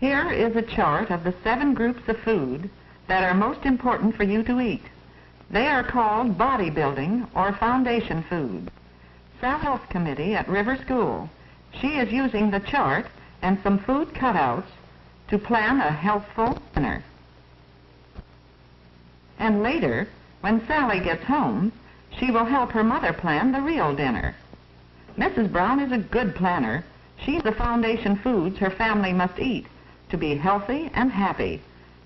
Here is a chart of the 7 groups of food that are most important for you to eat. They are called bodybuilding or foundation food. Sal Health Committee at River School. She is using the chart and some food cutouts to plan a healthful dinner. And later, when Sally gets home, she will help her mother plan the real dinner. Mrs. Brown is a good planner. She's the foundation foods her family must eat to be healthy and happy.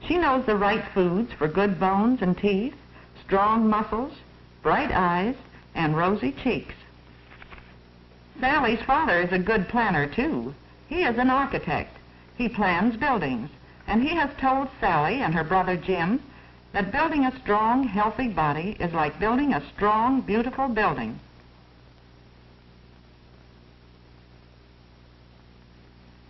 She knows the right foods for good bones and teeth, strong muscles, bright eyes, and rosy cheeks. Sally's father is a good planner, too. He is an architect. He plans buildings, and he has told Sally and her brother Jim that building a strong, healthy body is like building a strong, beautiful building.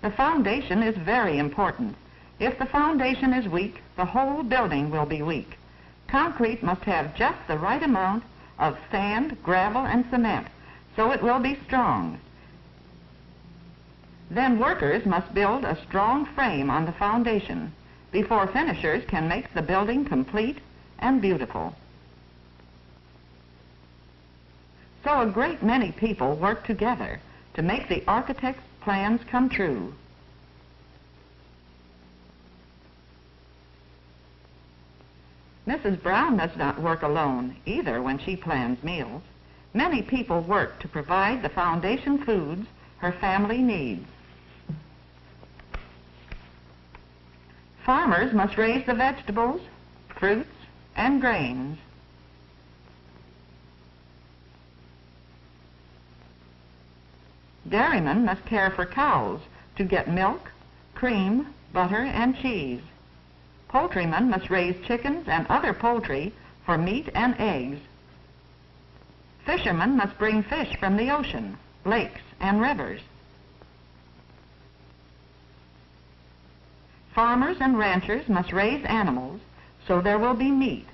The foundation is very important. If the foundation is weak, the whole building will be weak. Concrete must have just the right amount of sand, gravel, and cement, so it will be strong. Then workers must build a strong frame on the foundation before finishers can make the building complete and beautiful. So a great many people work together to make the architect's plans come true. Mrs. Brown does not work alone either when she plans meals. Many people work to provide the foundation foods her family needs. Farmers must raise the vegetables, fruits, and grains. Dairymen must care for cows to get milk, cream, butter, and cheese. Poultrymen must raise chickens and other poultry for meat and eggs. Fishermen must bring fish from the ocean, lakes, and rivers. Farmers and ranchers must raise animals so there will be meat.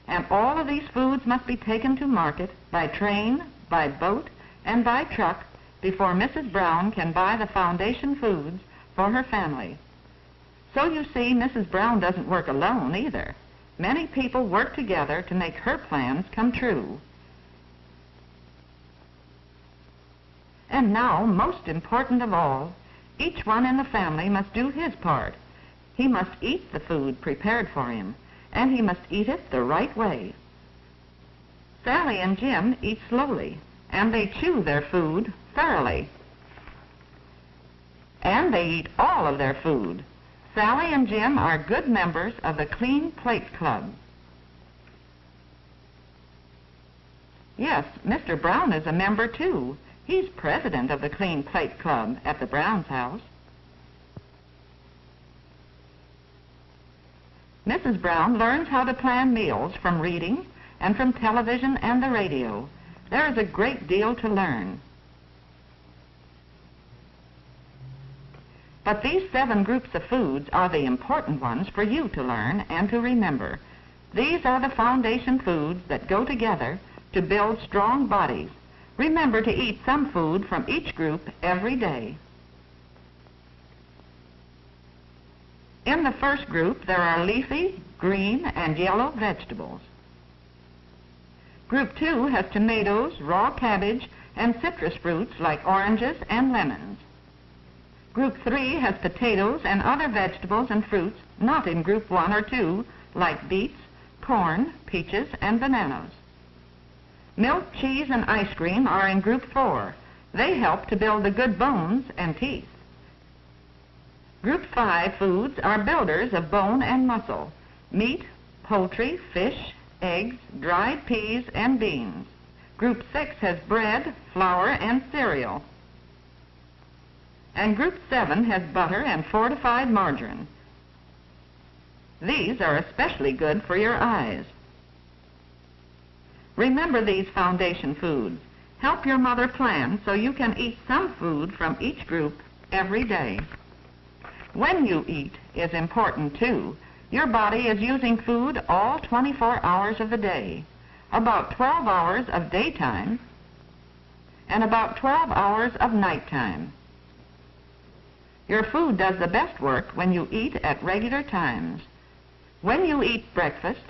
And all of these foods must be taken to market by train, by boat, and by truck before Mrs. Brown can buy the foundation foods for her family. So you see, Mrs. Brown doesn't work alone either. Many people work together to make her plans come true. And now, most important of all, each one in the family must do his part. He must eat the food prepared for him, and he must eat it the right way. Sally and Jim eat slowly, and they chew their food thoroughly. And they eat all of their food. Sally and Jim are good members of the Clean Plate Club. Yes, Mr. Brown is a member too. He's president of the Clean Plate Club at the Brown's house. Mrs. Brown learns how to plan meals from reading and from television and the radio. There is a great deal to learn. But these 7 groups of foods are the important ones for you to learn and to remember. These are the foundation foods that go together to build strong bodies. Remember to eat some food from each group every day. In the first group, there are leafy, green, and yellow vegetables. Group 2 has tomatoes, raw cabbage, and citrus fruits like oranges and lemons. Group 3 has potatoes and other vegetables and fruits not in Group 1 or 2, like beets, corn, peaches, and bananas. Milk, cheese, and ice cream are in Group 4. They help to build the good bones and teeth. Group 5 foods are builders of bone and muscle: meat, poultry, fish, eggs, dried peas, and beans. Group 6 has bread, flour, and cereal. And Group 7 has butter and fortified margarine. These are especially good for your eyes. Remember these foundation foods. Help your mother plan so you can eat some food from each group every day. When you eat is important too. Your body is using food all 24 hours of the day, about 12 hours of daytime and about 12 hours of nighttime. Your food does the best work when you eat at regular times. When you eat breakfast,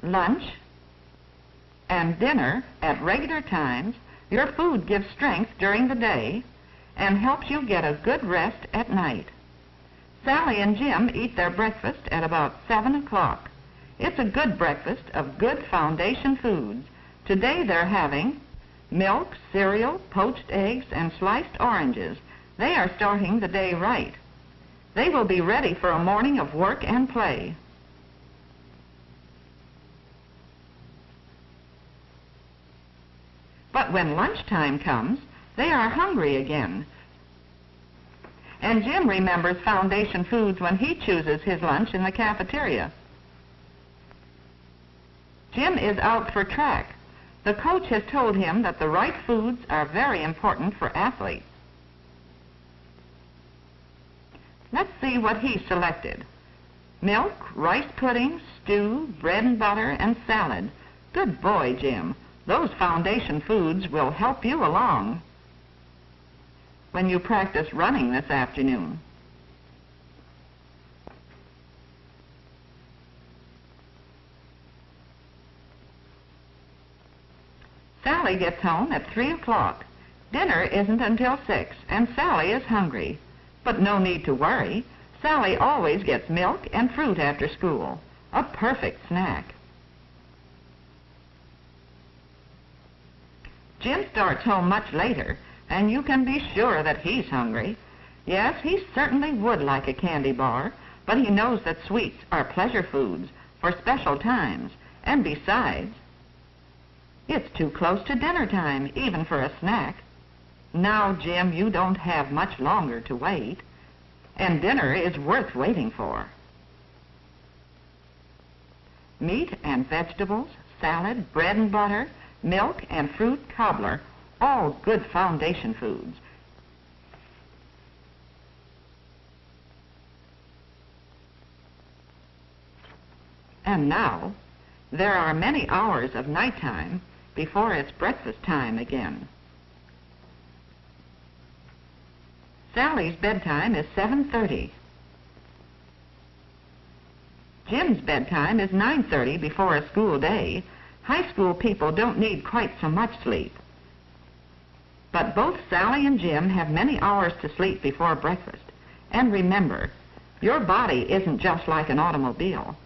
lunch, and dinner at regular times, your food gives strength during the day and helps you get a good rest at night. Sally and Jim eat their breakfast at about 7 o'clock. It's a good breakfast of good foundation foods. Today they're having milk, cereal, poached eggs, and sliced oranges. They are starting the day right. They will be ready for a morning of work and play. But when lunchtime comes, they are hungry again. And Jim remembers foundation foods when he chooses his lunch in the cafeteria. Jim is out for track. The coach has told him that the right foods are very important for athletes. Let's see what he selected. Milk, rice pudding, stew, bread and butter, and salad. Good boy, Jim. Those foundation foods will help you along when you practice running this afternoon. Sally gets home at 3 o'clock. Dinner isn't until 6, and Sally is hungry. But no need to worry. Sally always gets milk and fruit after school. A perfect snack. Jim starts home much later, and you can be sure that he's hungry. Yes, he certainly would like a candy bar, but he knows that sweets are pleasure foods for special times, and besides, it's too close to dinner time, even for a snack. Now, Jim, you don't have much longer to wait, and dinner is worth waiting for. Meat and vegetables, salad, bread and butter, milk and fruit cobbler, all good foundation foods. And now, there are many hours of nighttime before it's breakfast time again. Sally's bedtime is 7:30. Jim's bedtime is 9:30 before a school day. High school people don't need quite so much sleep. But both Sally and Jim have many hours to sleep before breakfast. And remember, your body isn't just like an automobile.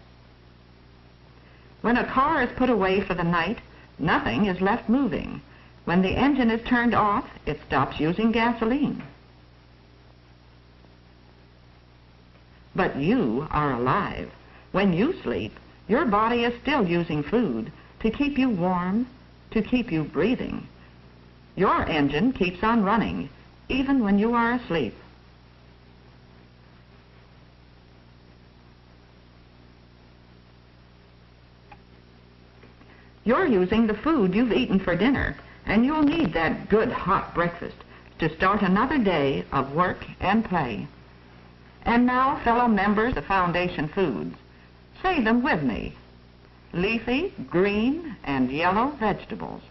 When a car is put away for the night, nothing is left moving. When the engine is turned off, it stops using gasoline. But you are alive. When you sleep, your body is still using food to keep you warm, to keep you breathing. Your engine keeps on running, even when you are asleep. You're using the food you've eaten for dinner, and you'll need that good hot breakfast to start another day of work and play. And now, fellow members of Foundation Foods, say them with me. Leafy, green, and yellow vegetables.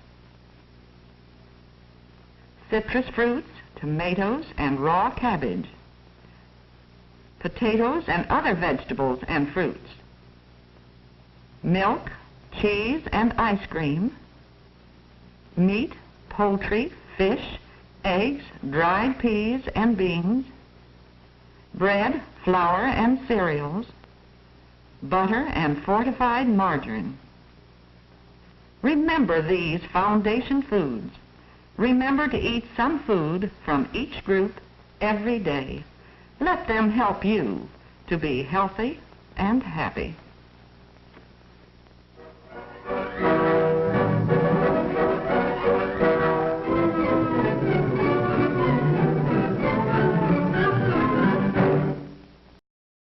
Citrus fruits, tomatoes, and raw cabbage. Potatoes and other vegetables and fruits. Milk, cheese, and ice cream. Meat, poultry, fish, eggs, dried peas and beans. Bread, flour, and cereals. Butter and fortified margarine. Remember these foundation foods. Remember to eat some food from each group every day. Let them help you to be healthy and happy.